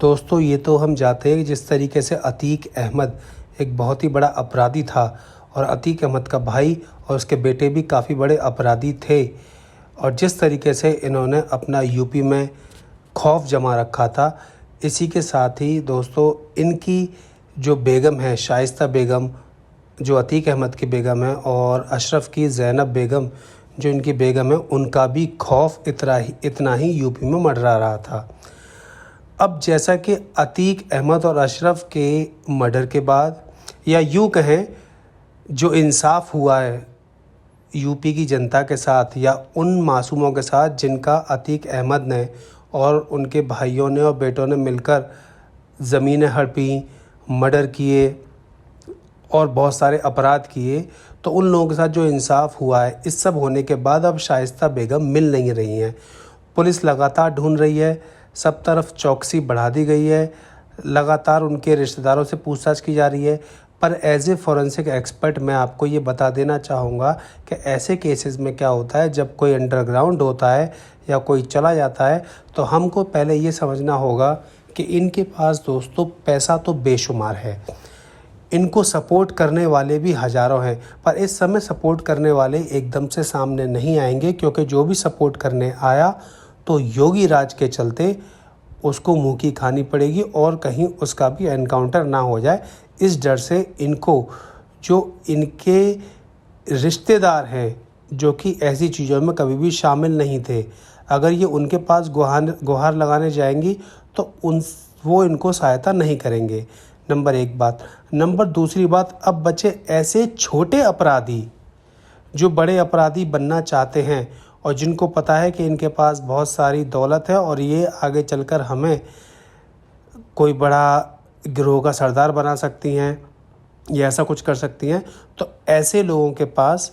दोस्तों ये तो हम जानते हैं कि जिस तरीके से अतीक अहमद एक बहुत ही बड़ा अपराधी था और अतीक अहमद का भाई और उसके बेटे भी काफ़ी बड़े अपराधी थे, और जिस तरीके से इन्होंने अपना यूपी में खौफ जमा रखा था, इसी के साथ ही दोस्तों इनकी जो बेगम है शाइस्ता बेगम, जो अतीक अहमद की बेगम है, और अशरफ की ज़ैनब बेगम जो इनकी बेगम है, उनका भी खौफ इतना ही यूपी में मंडरा रहा था। अब जैसा कि अतीक अहमद और अशरफ के मर्डर के बाद, या यूँ कहें जो इंसाफ हुआ है यूपी की जनता के साथ या उन मासूमों के साथ जिनका अतीक अहमद ने और उनके भाइयों ने और बेटों ने मिलकर ज़मीनें हड़पी, मर्डर किए और बहुत सारे अपराध किए, तो उन लोगों के साथ जो इंसाफ हुआ है, इस सब होने के बाद अब शाइस्ता बेगम मिल नहीं रही हैं। पुलिस लगातार ढूंढ रही है, सब तरफ चौकसी बढ़ा दी गई है, लगातार उनके रिश्तेदारों से पूछताछ की जा रही है। पर एज ए फॉरेंसिक एक्सपर्ट मैं आपको ये बता देना चाहूँगा कि ऐसे केसेस में क्या होता है, जब कोई अंडरग्राउंड होता है या कोई चला जाता है, तो हमको पहले ये समझना होगा कि इनके पास दोस्तों पैसा तो बेशुमार है, इनको सपोर्ट करने वाले भी हज़ारों हैं, पर इस समय सपोर्ट करने वाले एकदम से सामने नहीं आएंगे, क्योंकि जो भी सपोर्ट करने आया तो योगी राज के चलते उसको मुंह की खानी पड़ेगी और कहीं उसका भी एनकाउंटर ना हो जाए। इस डर से इनको, जो इनके रिश्तेदार हैं जो कि ऐसी चीज़ों में कभी भी शामिल नहीं थे, अगर ये उनके पास गुहार लगाने जाएंगी तो वो इनको सहायता नहीं करेंगे। नंबर एक बात। नंबर दूसरी बात, अब बचे ऐसे छोटे अपराधी जो बड़े अपराधी बनना चाहते हैं और जिनको पता है कि इनके पास बहुत सारी दौलत है और ये आगे चलकर हमें कोई बड़ा गिरोह का सरदार बना सकती हैं या ऐसा कुछ कर सकती हैं, तो ऐसे लोगों के पास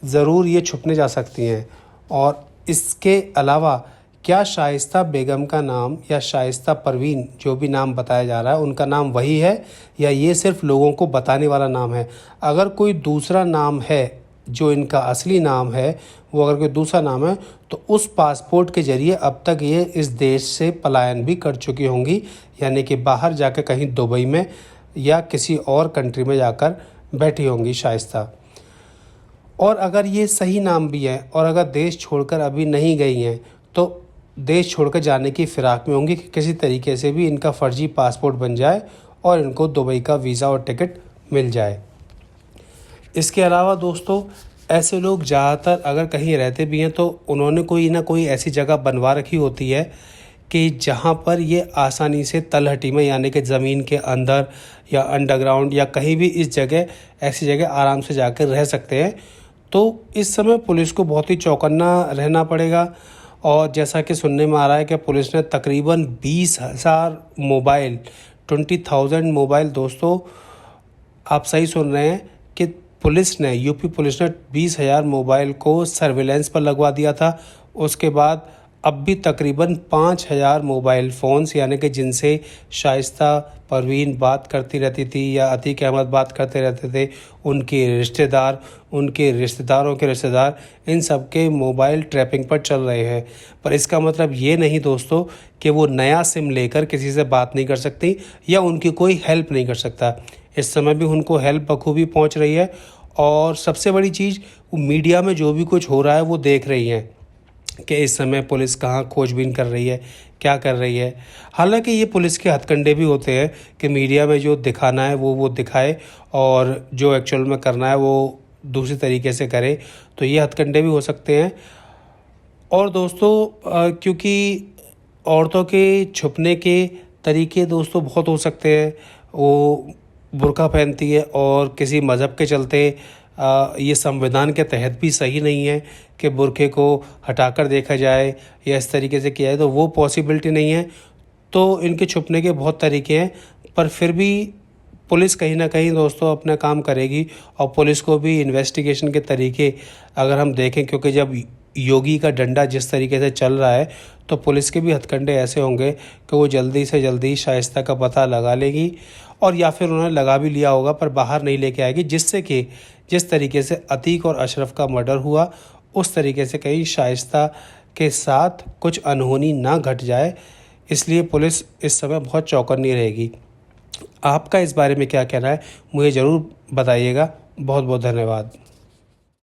ज़रूर ये छुपने जा सकती हैं। और इसके अलावा क्या शाइस्ता बेगम का नाम या शाइस्ता परवीन जो भी नाम बताया जा रहा है उनका नाम वही है, या ये सिर्फ लोगों को बताने वाला नाम है? अगर कोई दूसरा नाम है, जो इनका असली नाम है, वो अगर कोई दूसरा नाम है, तो उस पासपोर्ट के ज़रिए अब तक ये इस देश से पलायन भी कर चुकी होंगी, यानी कि बाहर जाकर कहीं दुबई में या किसी और कंट्री में जाकर बैठी होंगी शाइस्ता। और अगर ये सही नाम भी है और अगर देश छोड़कर अभी नहीं गई हैं, तो देश छोड़कर जाने की फ़िराक में होंगी कि किसी तरीके से भी इनका फ़र्जी पासपोर्ट बन जाए और इनको दुबई का वीज़ा और टिकट मिल जाए। इसके अलावा दोस्तों ऐसे लोग ज़्यादातर अगर कहीं रहते भी हैं तो उन्होंने कोई ना कोई ऐसी जगह बनवा रखी होती है कि जहाँ पर ये आसानी से तलहटी में, यानी कि ज़मीन के अंदर या अंडरग्राउंड या कहीं भी इस जगह, ऐसी जगह आराम से जाकर रह सकते हैं। तो इस समय पुलिस को बहुत ही चौकन्ना रहना पड़ेगा। और जैसा कि सुनने में आ रहा है कि पुलिस ने तकरीबन 20,000 मोबाइल, 20,000 मोबाइल, दोस्तों आप सही सुन रहे हैं कि पुलिस ने, यूपी पुलिस ने 20,000 मोबाइल को सर्विलेंस पर लगवा दिया था। उसके बाद अब भी तकरीबन 5,000 मोबाइल फ़ोन्स, यानी कि जिनसे शाइस्ता परवीन बात करती रहती थी या अतीक अहमद बात करते रहते थे, उनके रिश्तेदार, उनके रिश्तेदारों के रिश्तेदार, इन सब के मोबाइल ट्रैपिंग पर चल रहे हैं। पर इसका मतलब ये नहीं दोस्तों कि वो नया सिम लेकर किसी से बात नहीं कर सकती या उनकी कोई हेल्प नहीं कर सकता। इस समय भी उनको हेल्प बखूबी पहुंच रही है। और सबसे बड़ी चीज़, मीडिया में जो भी कुछ हो रहा है वो देख रही हैं कि इस समय पुलिस कहाँ खोजबीन कर रही है, क्या कर रही है। हालांकि ये पुलिस के हथकंडे भी होते हैं कि मीडिया में जो दिखाना है वो दिखाए और जो एक्चुअल में करना है वो दूसरी तरीके से करे, तो ये हथकंडे भी हो सकते हैं। और दोस्तों क्योंकि औरतों के छुपने के तरीके दोस्तों बहुत हो सकते हैं। वो बुर्का पहनती है और किसी मज़हब के चलते ये संविधान के तहत भी सही नहीं है कि बुर्के को हटाकर देखा जाए या इस तरीके से किया जाए, तो वो पॉसिबिलिटी नहीं है। तो इनके छुपने के बहुत तरीके हैं, पर फिर भी पुलिस कहीं ना कहीं दोस्तों अपना काम करेगी। और पुलिस को भी इन्वेस्टिगेशन के तरीके अगर हम देखें, क्योंकि जब योगी का डंडा जिस तरीके से चल रहा है, तो पुलिस के भी हथकंडे ऐसे होंगे कि वो जल्दी से जल्दी शाइस्ता का पता लगा लेगी, और या फिर उन्होंने लगा भी लिया होगा पर बाहर नहीं लेके आएगी, जिससे कि जिस तरीके से अतीक और अशरफ का मर्डर हुआ उस तरीके से कहीं शाइस्ता के साथ कुछ अनहोनी ना घट जाए। इसलिए पुलिस इस समय बहुत चौकन्नी रहेगी। आपका इस बारे में क्या कहना है, मुझे ज़रूर बताइएगा। बहुत बहुत धन्यवाद।